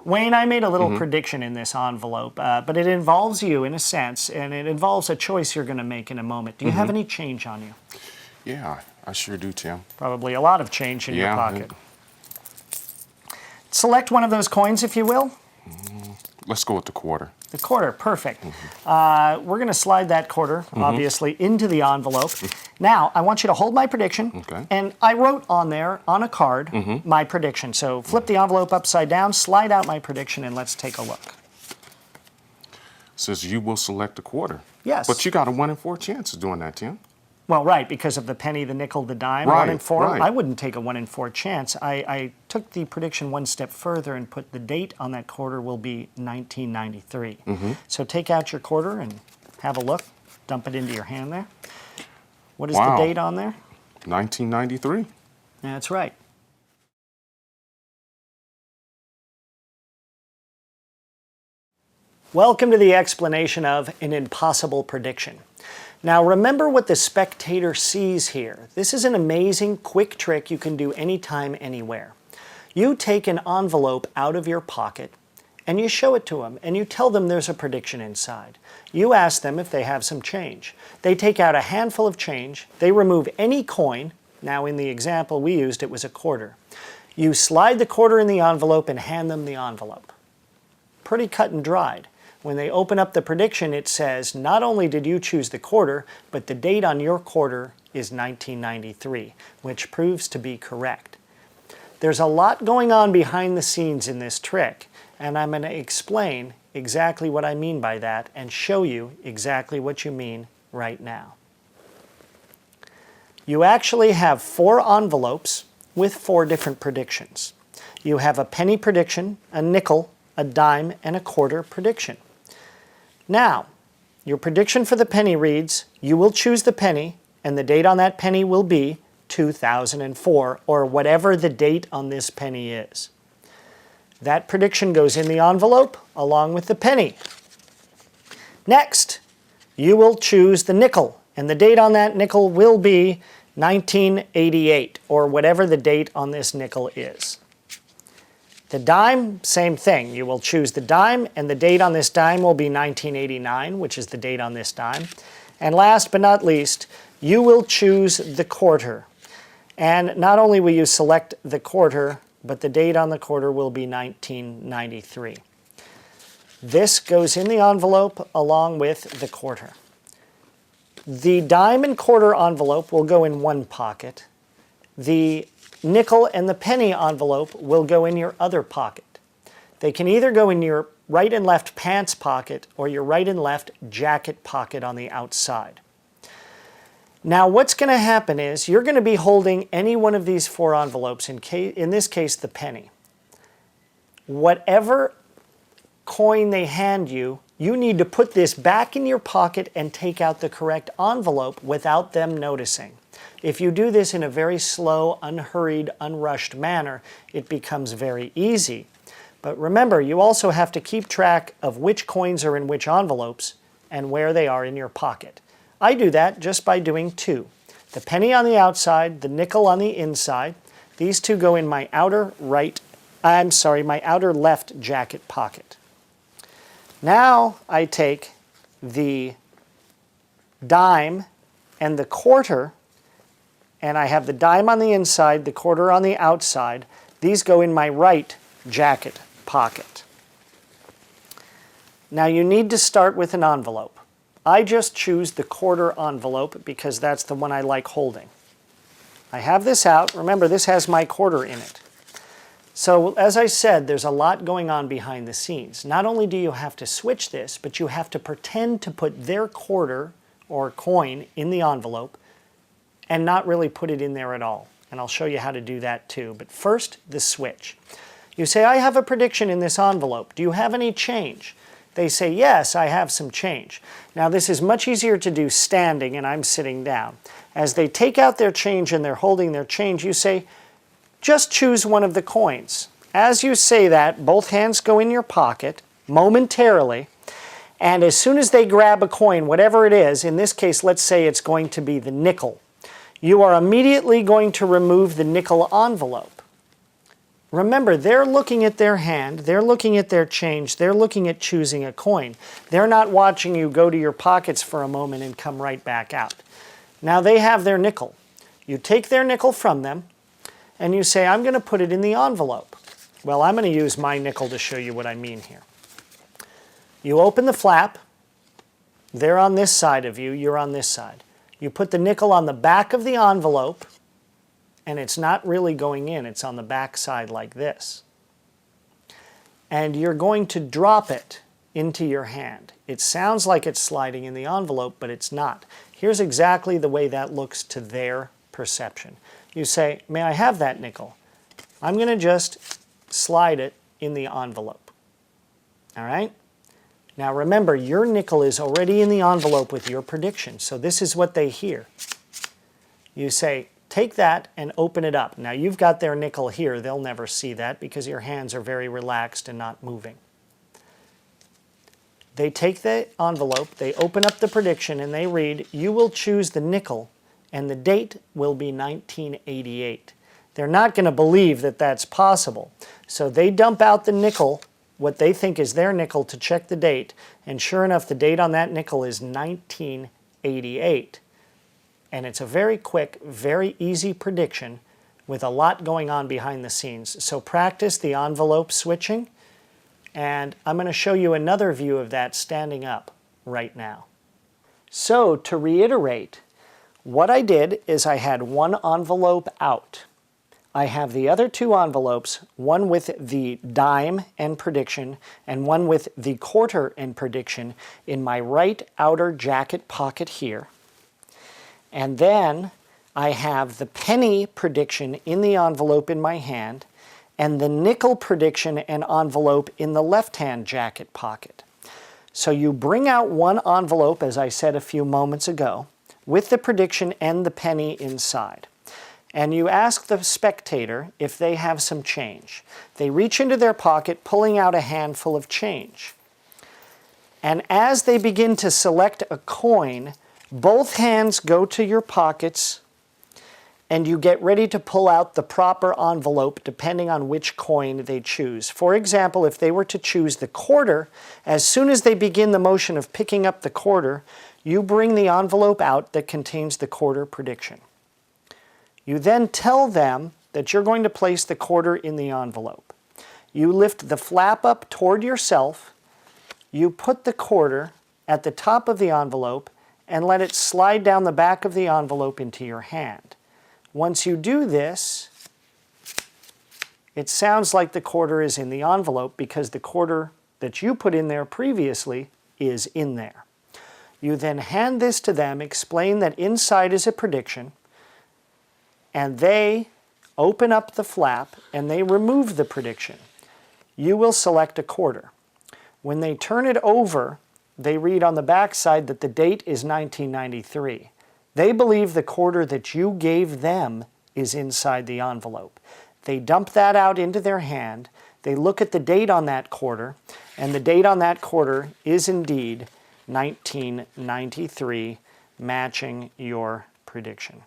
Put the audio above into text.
Wayne, I made a little prediction in this envelope, but it involves you in a sense, and it involves a choice you're going to make in a moment. Do you have any change on you? Yeah, I sure do, Tim. Probably a lot of change in your pocket. Yeah. Select one of those coins, if you will. Let's go with the quarter. The quarter, perfect. We're going to slide that quarter, obviously, into the envelope. Now, I want you to hold my prediction, and I wrote on there, on a card, my prediction. So flip the envelope upside down, slide out my prediction, and let's take a look. Says you will select the quarter. Yes. But you got a 1 in 4 chance of doing that, Tim. Well, right, because of the penny, the nickel, the dime, 1 in 4. I wouldn't take a 1 in 4 chance. I took the prediction one step further and put the date on that quarter will be 1993. So take out your quarter and have a look. Dump it into your hand there. What is the date on there? 1993. That's right. Welcome to the explanation of an impossible prediction. Now remember what the spectator sees here. This is an amazing, quick trick you can do anytime, anywhere. You take an envelope out of your pocket and you show it to them and you tell them there's a prediction inside. You ask them if they have some change. They take out a handful of change, they remove any coin. Now in the example we used, it was a quarter. You slide the quarter in the envelope and hand them the envelope. Pretty cut and dried. When they open up the prediction, it says, not only did you choose the quarter, but the date on your quarter is 1993, which proves to be correct. There's a lot going on behind the scenes in this trick, and I'm going to explain exactly what I mean by that and show you exactly what you mean right now. You actually have 4 envelopes with 4 different predictions. You have a penny prediction, a nickel, a dime, and a quarter prediction. Now, your prediction for the penny reads, you will choose the penny, and the date on that penny will be 2004, or whatever the date on this penny is. That prediction goes in the envelope along with the penny. Next, you will choose the nickel, and the date on that nickel will be 1988, or whatever the date on this nickel is. The dime, same thing. You will choose the dime, and the date on this dime will be 1989, which is the date on this dime. And last but not least, you will choose the quarter. And not only will you select the quarter, but the date on the quarter will be 1993. This goes in the envelope along with the quarter. The dime and quarter envelope will go in one pocket. The nickel and the penny envelope will go in your other pocket. They can either go in your right and left pants pocket or your right and left jacket pocket on the outside. Now what's going to happen is you're going to be holding any one of these 4 envelopes, in this case the penny. Whatever coin they hand you, you need to put this back in your pocket and take out the correct envelope without them noticing. If you do this in a very slow, unhurried, unrushed manner, it becomes very easy. But remember, you also have to keep track of which coins are in which envelopes and where they are in your pocket. I do that just by doing 2. The penny on the outside, the nickel on the inside. These 2 go in my outer left jacket pocket. Now I take the dime and the quarter, and I have the dime on the inside, the quarter on the outside. These go in my right jacket pocket. Now you need to start with an envelope. I just choose the quarter envelope because that's the one I like holding. I have this out. Remember, this has my quarter in it. So as I said, there's a lot going on behind the scenes. Not only do you have to switch this, but you have to pretend to put their quarter or coin in the envelope and not really put it in there at all. And I'll show you how to do that too. But first, the switch. You say, I have a prediction in this envelope. Do you have any change? They say, yes, I have some change. Now this is much easier to do standing, and I'm sitting down. As they take out their change and they're holding their change, you say, just choose one of the coins. As you say that, both hands go in your pocket momentarily, and as soon as they grab a coin, whatever it is, in this case, let's say it's going to be the nickel, you are immediately going to remove the nickel envelope. Remember, they're looking at their hand, they're looking at their change, they're looking at choosing a coin. They're not watching you go to your pockets for a moment and come right back out. Now they have their nickel. You take their nickel from them, and you say, I'm going to put it in the envelope. Well, I'm going to use my nickel to show you what I mean here. You open the flap. They're on this side of you, you're on this side. You put the nickel on the back of the envelope, and it's not really going in, it's on the back side like this. And you're going to drop it into your hand. It sounds like it's sliding in the envelope, but it's not. Here's exactly the way that looks to their perception. You say, may I have that nickel? I'm going to just slide it in the envelope. All right? Now remember, your nickel is already in the envelope with your prediction, so this is what they hear. You say, take that and open it up. Now you've got their nickel here. They'll never see that because your hands are very relaxed and not moving. They take the envelope, they open up the prediction, and they read, you will choose the nickel, and the date will be 1988. They're not going to believe that that's possible. So they dump out the nickel, what they think is their nickel, to check the date, and sure enough, the date on that nickel is 1988. And it's a very quick, very easy prediction with a lot going on behind the scenes. So practice the envelope switching, and I'm going to show you another view of that standing up right now. So to reiterate, what I did is I had one envelope out. I have the other two envelopes, one with the dime and prediction and one with the quarter and prediction, in my right outer jacket pocket here. And then I have the penny prediction in the envelope in my hand and the nickel prediction and envelope in the left-hand jacket pocket. So you bring out one envelope, as I said a few moments ago, with the prediction and the penny inside. And you ask the spectator if they have some change. They reach into their pocket, pulling out a handful of change. And as they begin to select a coin, both hands go to your pockets, and you get ready to pull out the proper envelope depending on which coin they choose. For example, if they were to choose the quarter, as soon as they begin the motion of picking up the quarter, you bring the envelope out that contains the quarter prediction. You then tell them that you're going to place the quarter in the envelope. You lift the flap up toward yourself, you put the quarter at the top of the envelope, and let it slide down the back of the envelope into your hand. Once you do this, it sounds like the quarter is in the envelope because the quarter that you put in there previously is in there. You then hand this to them, explain that inside is a prediction, and they open up the flap and they remove the prediction. You will select a quarter. When they turn it over, they read on the back side that the date is 1993. They believe the quarter that you gave them is inside the envelope. They dump that out into their hand, they look at the date on that quarter, and the date on that quarter is indeed 1993, matching your prediction.